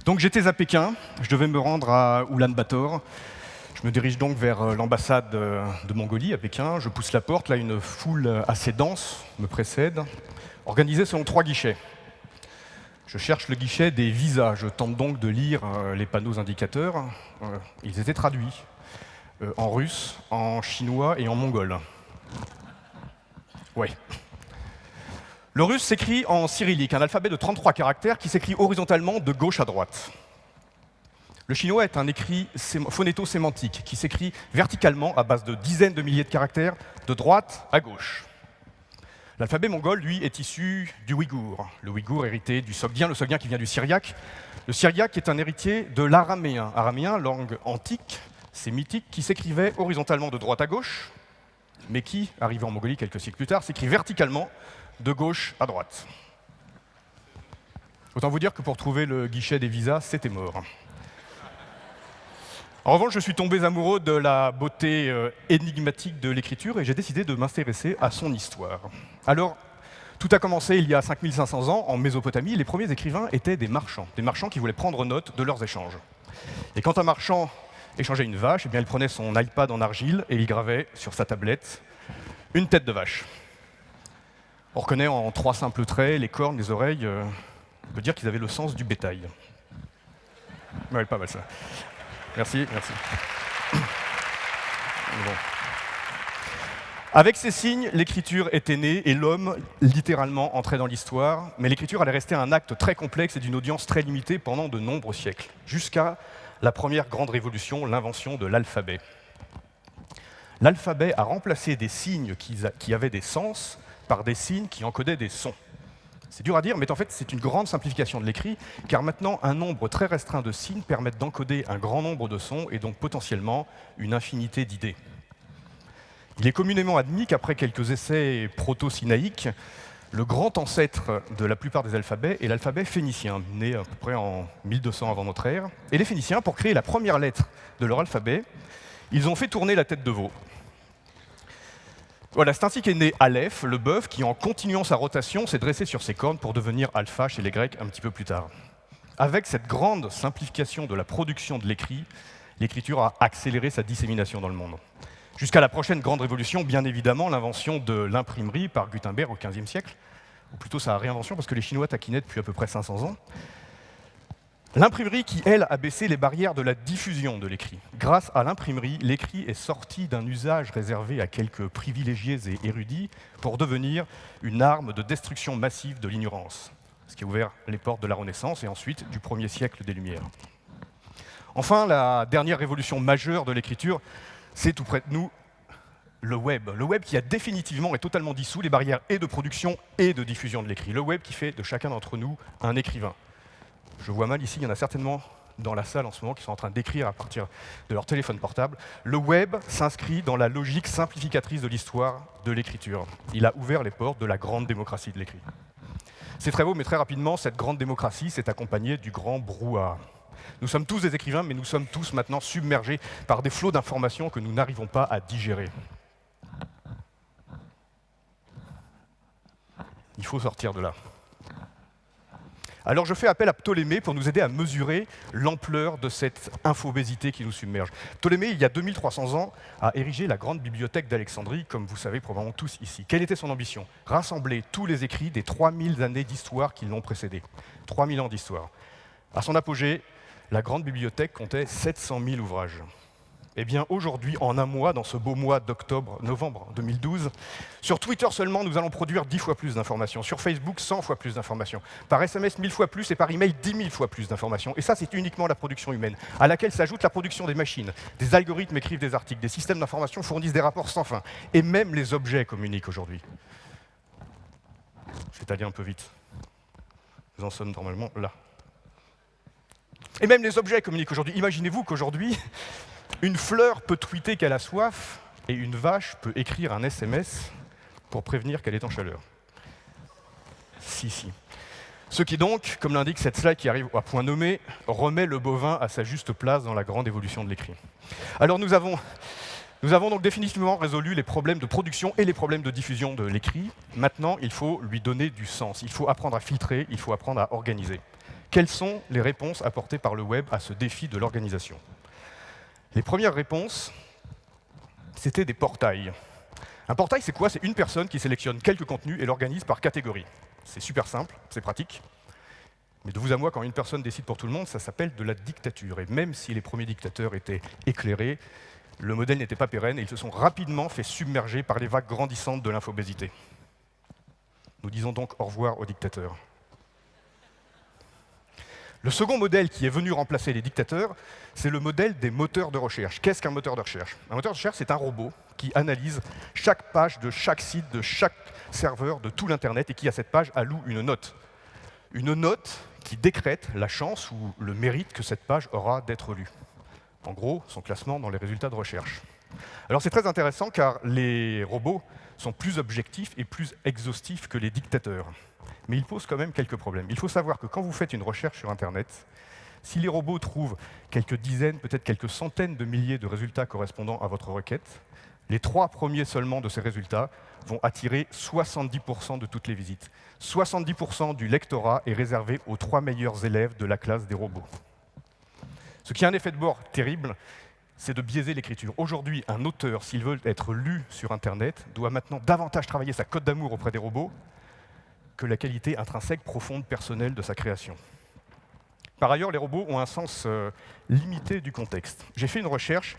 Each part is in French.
Donc j'étais à Pékin, je devais me rendre à Oulan-Bator. Je me dirige donc vers l'ambassade de Mongolie à Pékin. Je pousse la porte, là une foule assez dense me précède, organisée selon 3 guichets. Je cherche le guichet des visas. Je tente donc de lire les panneaux indicateurs. Ils étaient traduits en russe, en chinois et en mongol. Ouais. Le russe s'écrit en cyrillique, un alphabet de 33 caractères qui s'écrit horizontalement de gauche à droite. Le chinois est un écrit phonéto-sémantique qui s'écrit verticalement à base de dizaines de milliers de caractères, de droite à gauche. L'alphabet mongol, lui, est issu du ouïghour. Le ouïghour hérité du sogdien, le sogdien qui vient du syriaque. Le syriaque est un héritier de l'araméen. Araméen, langue antique, sémitique, qui s'écrivait horizontalement de droite à gauche, mais qui, arrivé en Mongolie quelques siècles plus tard, s'écrit verticalement de gauche à droite. Autant vous dire que pour trouver le guichet des visas, c'était mort. En revanche, je suis tombé amoureux de la beauté énigmatique de l'écriture et j'ai décidé de m'intéresser à son histoire. Alors, tout a commencé il y a 5500 ans, en Mésopotamie. Les premiers écrivains étaient des marchands qui voulaient prendre note de leurs échanges. Et quand un marchand échangeait une vache, eh bien, il prenait son iPad en argile et il gravait sur sa tablette une tête de vache. On reconnaît en 3 simples traits les cornes, les oreilles. On peut dire qu'ils avaient le sens du bétail. Ouais, pas mal ça. Merci. Bon. Avec ces signes, l'écriture était née et l'homme littéralement entrait dans l'histoire, mais l'écriture allait rester un acte très complexe et d'une audience très limitée pendant de nombreux siècles, jusqu'à la première grande révolution, l'invention de l'alphabet. L'alphabet a remplacé des signes qui avaient des sens par des signes qui encodaient des sons. C'est dur à dire, mais en fait, c'est une grande simplification de l'écrit, car maintenant, un nombre très restreint de signes permettent d'encoder un grand nombre de sons et donc potentiellement une infinité d'idées. Il est communément admis qu'après quelques essais proto-sinaïques, le grand ancêtre de la plupart des alphabets est l'alphabet phénicien, né à peu près en 1200 avant notre ère. Et les Phéniciens, pour créer la première lettre de leur alphabet, ils ont fait tourner la tête de veau. Voilà, c'est ainsi qu'est né Aleph, le bœuf, qui en continuant sa rotation s'est dressé sur ses cornes pour devenir alpha chez les Grecs un petit peu plus tard. Avec cette grande simplification de la production de l'écrit, l'écriture a accéléré sa dissémination dans le monde. Jusqu'à la prochaine grande révolution, bien évidemment, l'invention de l'imprimerie par Gutenberg au XVe siècle, ou plutôt sa réinvention, parce que les Chinois taquinaient depuis à peu près 500 ans. L'imprimerie qui, elle, a baissé les barrières de la diffusion de l'écrit. Grâce à l'imprimerie, l'écrit est sorti d'un usage réservé à quelques privilégiés et érudits pour devenir une arme de destruction massive de l'ignorance, ce qui a ouvert les portes de la Renaissance et ensuite du 1er siècle des Lumières. Enfin, la dernière révolution majeure de l'écriture, c'est tout près de nous, le web. Le web qui a définitivement et totalement dissous les barrières et de production et de diffusion de l'écrit. Le web qui fait de chacun d'entre nous un écrivain. Je vois mal ici, il y en a certainement dans la salle en ce moment qui sont en train d'écrire à partir de leur téléphone portable. Le web s'inscrit dans la logique simplificatrice de l'histoire de l'écriture. Il a ouvert les portes de la grande démocratie de l'écrit. C'est très beau, mais très rapidement, cette grande démocratie s'est accompagnée du grand brouhaha. Nous sommes tous des écrivains, mais nous sommes tous maintenant submergés par des flots d'informations que nous n'arrivons pas à digérer. Il faut sortir de là. Alors je fais appel à Ptolémée pour nous aider à mesurer l'ampleur de cette infobésité qui nous submerge. Ptolémée, il y a 2300 ans, a érigé la grande bibliothèque d'Alexandrie, comme vous savez probablement tous ici. Quelle était son ambition? Rassembler tous les écrits des 3000 années d'histoire qui l'ont précédé. 3000 ans d'histoire. À son apogée, la grande bibliothèque comptait 700 000 ouvrages. Eh bien, aujourd'hui, en un mois, dans ce beau mois novembre 2012, sur Twitter seulement, nous allons produire 10 fois plus d'informations. Sur Facebook, 100 fois plus d'informations. Par SMS, 1000 fois plus et par email, 10 000 fois plus d'informations. Et ça, c'est uniquement la production humaine, à laquelle s'ajoute la production des machines. Des algorithmes écrivent des articles, des systèmes d'information fournissent des rapports sans fin. Et même les objets communiquent aujourd'hui. Je vais aller un peu vite. Nous en sommes normalement là. Et même les objets communiquent aujourd'hui. Imaginez-vous qu'aujourd'hui, une fleur peut tweeter qu'elle a soif et une vache peut écrire un SMS pour prévenir qu'elle est en chaleur. Si. Ce qui donc, comme l'indique cette slide qui arrive à point nommé, remet le bovin à sa juste place dans la grande évolution de l'écrit. Alors nous avons donc définitivement résolu les problèmes de production et les problèmes de diffusion de l'écrit. Maintenant, il faut lui donner du sens. Il faut apprendre à filtrer, il faut apprendre à organiser. Quelles sont les réponses apportées par le web à ce défi de l'organisation? Les premières réponses, c'était des portails. Un portail, c'est quoi? C'est une personne qui sélectionne quelques contenus et l'organise par catégorie. C'est super simple, c'est pratique. Mais de vous à moi, quand une personne décide pour tout le monde, ça s'appelle de la dictature. Et même si les premiers dictateurs étaient éclairés, le modèle n'était pas pérenne et ils se sont rapidement fait submerger par les vagues grandissantes de l'infobésité. Nous disons donc au revoir aux dictateurs. Le second modèle qui est venu remplacer les dictateurs, c'est le modèle des moteurs de recherche. Qu'est-ce qu'un moteur de recherche? Un moteur de recherche, c'est un robot qui analyse chaque page de chaque site, de chaque serveur, de tout l'Internet, et qui, à cette page, alloue une note. Une note qui décrète la chance ou le mérite que cette page aura d'être lue. En gros, son classement dans les résultats de recherche. Alors c'est très intéressant car les robots sont plus objectifs et plus exhaustifs que les dictateurs. Mais ils posent quand même quelques problèmes. Il faut savoir que quand vous faites une recherche sur Internet, si les robots trouvent quelques dizaines, peut-être quelques centaines de milliers de résultats correspondant à votre requête, les 3 premiers seulement de ces résultats vont attirer 70% de toutes les visites. 70% du lectorat est réservé aux 3 meilleurs élèves de la classe des robots. Ce qui a un effet de bord terrible, c'est de biaiser l'écriture. Aujourd'hui, un auteur, s'il veut être lu sur Internet, doit maintenant davantage travailler sa cote d'amour auprès des robots que la qualité intrinsèque, profonde, personnelle de sa création. Par ailleurs, les robots ont un sens limité du contexte. J'ai fait une recherche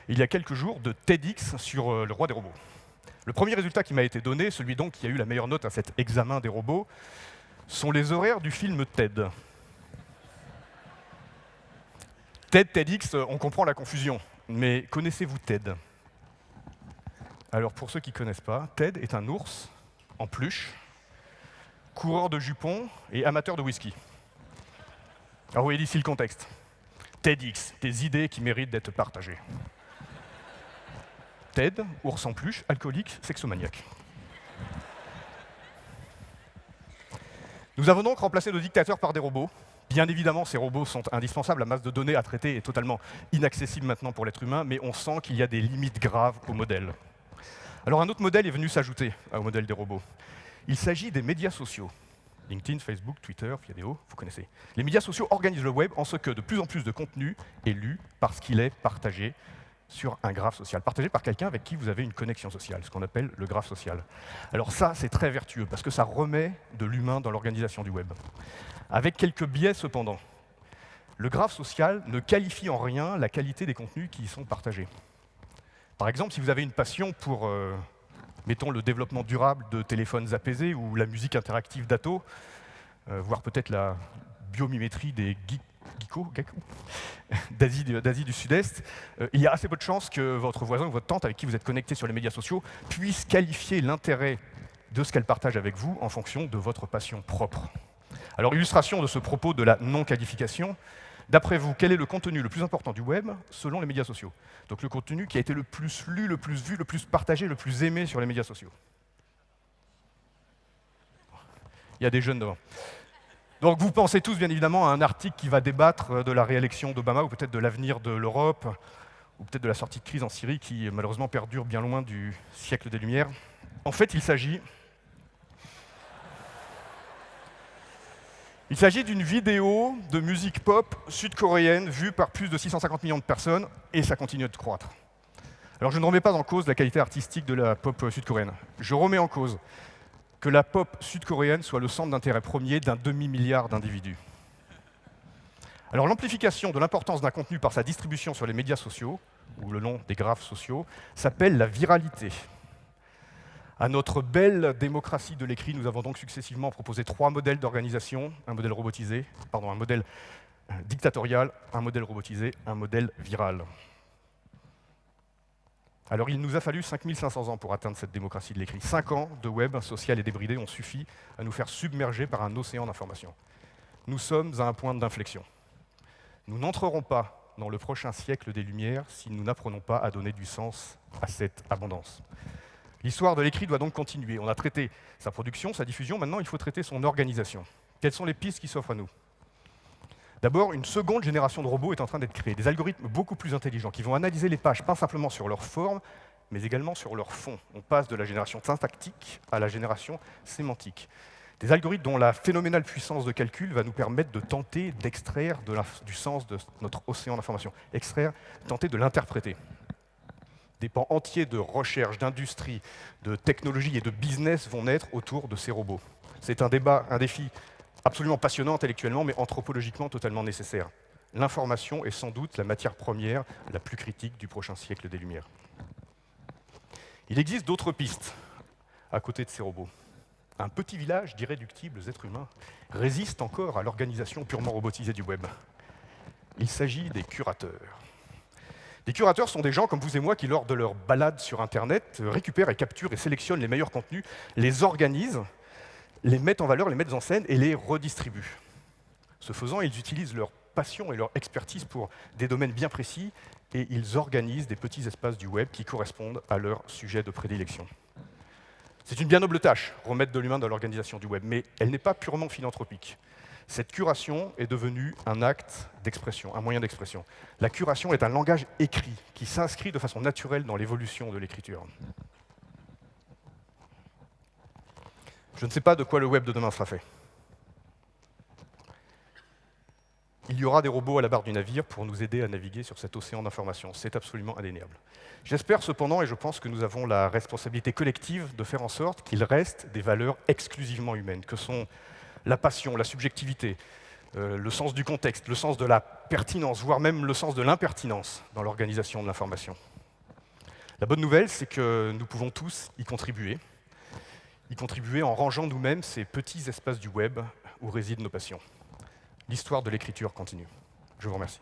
il y a quelques jours de TEDx sur le roi des robots. Le premier résultat qui m'a été donné, celui donc qui a eu la meilleure note à cet examen des robots, sont les horaires du film TED. TEDx, on comprend la confusion, mais connaissez-vous TED? Alors pour ceux qui ne connaissent pas, TED est un ours en peluche, coureur de jupons et amateur de whisky. Alors vous voyez ici le contexte. TEDx, des idées qui méritent d'être partagées. TED, ours en peluche, alcoolique, sexomaniaque. Nous avons donc remplacé nos dictateurs par des robots. Bien évidemment, ces robots sont indispensables, la masse de données à traiter est totalement inaccessible maintenant pour l'être humain, mais on sent qu'il y a des limites graves au modèle. Alors un autre modèle est venu s'ajouter au modèle des robots. Il s'agit des médias sociaux. LinkedIn, Facebook, Twitter, Viadeo, vous connaissez. Les médias sociaux organisent le web en ce que de plus en plus de contenu est lu parce qu'il est partagé sur un graphe social, partagé par quelqu'un avec qui vous avez une connexion sociale, ce qu'on appelle le graphe social. Alors ça, c'est très vertueux, parce que ça remet de l'humain dans l'organisation du web. Avec quelques biais cependant. Le graphe social ne qualifie en rien la qualité des contenus qui y sont partagés. Par exemple, si vous avez une passion pour, mettons, le développement durable de téléphones apaisés ou la musique interactive d'Atto, voire peut-être la biomimétrie des geckos d'Asie du Sud-Est, il y a assez peu de chances que votre voisin ou votre tante avec qui vous êtes connecté sur les médias sociaux puisse qualifier l'intérêt de ce qu'elle partage avec vous en fonction de votre passion propre. Alors, illustration de ce propos de la non-qualification, d'après vous, quel est le contenu le plus important du web selon les médias sociaux? Donc le contenu qui a été le plus lu, le plus vu, le plus partagé, le plus aimé sur les médias sociaux. Il y a des jeunes devant. Donc vous pensez tous bien évidemment à un article qui va débattre de la réélection d'Obama ou peut-être de l'avenir de l'Europe ou peut-être de la sortie de crise en Syrie qui malheureusement perdure bien loin du siècle des Lumières. En fait, il s'agit d'une vidéo de musique pop sud-coréenne vue par plus de 650 millions de personnes, et ça continue de croître. Alors je ne remets pas en cause la qualité artistique de la pop sud-coréenne. Je remets en cause que la pop sud-coréenne soit le centre d'intérêt premier d'un demi-milliard d'individus. Alors l'amplification de l'importance d'un contenu par sa distribution sur les médias sociaux, ou le nom des graphes sociaux, s'appelle la viralité. À notre belle démocratie de l'écrit, nous avons donc successivement proposé 3 modèles d'organisation, un modèle robotisé, un modèle dictatorial, un modèle robotisé, un modèle viral. Alors il nous a fallu 5500 ans pour atteindre cette démocratie de l'écrit. 5 ans de web social et débridé ont suffi à nous faire submerger par un océan d'informations. Nous sommes à un point d'inflexion. Nous n'entrerons pas dans le prochain siècle des Lumières si nous n'apprenons pas à donner du sens à cette abondance. L'histoire de l'écrit doit donc continuer. On a traité sa production, sa diffusion, maintenant il faut traiter son organisation. Quelles sont les pistes qui s'offrent à nous? D'abord, une seconde génération de robots est en train d'être créée, des algorithmes beaucoup plus intelligents qui vont analyser les pages, pas simplement sur leur forme, mais également sur leur fond. On passe de la génération syntactique à la génération sémantique. Des algorithmes dont la phénoménale puissance de calcul va nous permettre de tenter d'extraire du sens de notre océan d'information. Extraire, tenter de l'interpréter. Des pans entiers de recherche, d'industrie, de technologie et de business vont naître autour de ces robots. C'est un défi absolument passionnant intellectuellement, mais anthropologiquement totalement nécessaire. L'information est sans doute la matière première la plus critique du prochain siècle des Lumières. Il existe d'autres pistes à côté de ces robots. Un petit village d'irréductibles êtres humains résiste encore à l'organisation purement robotisée du web. Il s'agit des curateurs. Les curateurs sont des gens comme vous et moi qui, lors de leur balade sur Internet, récupèrent et capturent et sélectionnent les meilleurs contenus, les organisent, les mettent en valeur, les mettent en scène et les redistribuent. Ce faisant, ils utilisent leur passion et leur expertise pour des domaines bien précis et ils organisent des petits espaces du web qui correspondent à leur sujet de prédilection. C'est une bien noble tâche, remettre de l'humain dans l'organisation du web, mais elle n'est pas purement philanthropique. Cette curation est devenue un acte d'expression, un moyen d'expression. La curation est un langage écrit qui s'inscrit de façon naturelle dans l'évolution de l'écriture. Je ne sais pas de quoi le web de demain sera fait. Il y aura des robots à la barre du navire pour nous aider à naviguer sur cet océan d'informations. C'est absolument indéniable. J'espère cependant, et je pense que nous avons la responsabilité collective de faire en sorte qu'il reste des valeurs exclusivement humaines, que sont la passion, la subjectivité, le sens du contexte, le sens de la pertinence, voire même le sens de l'impertinence dans l'organisation de l'information. La bonne nouvelle, c'est que nous pouvons tous y contribuer en rangeant nous-mêmes ces petits espaces du web où résident nos passions. L'histoire de l'écriture continue. Je vous remercie.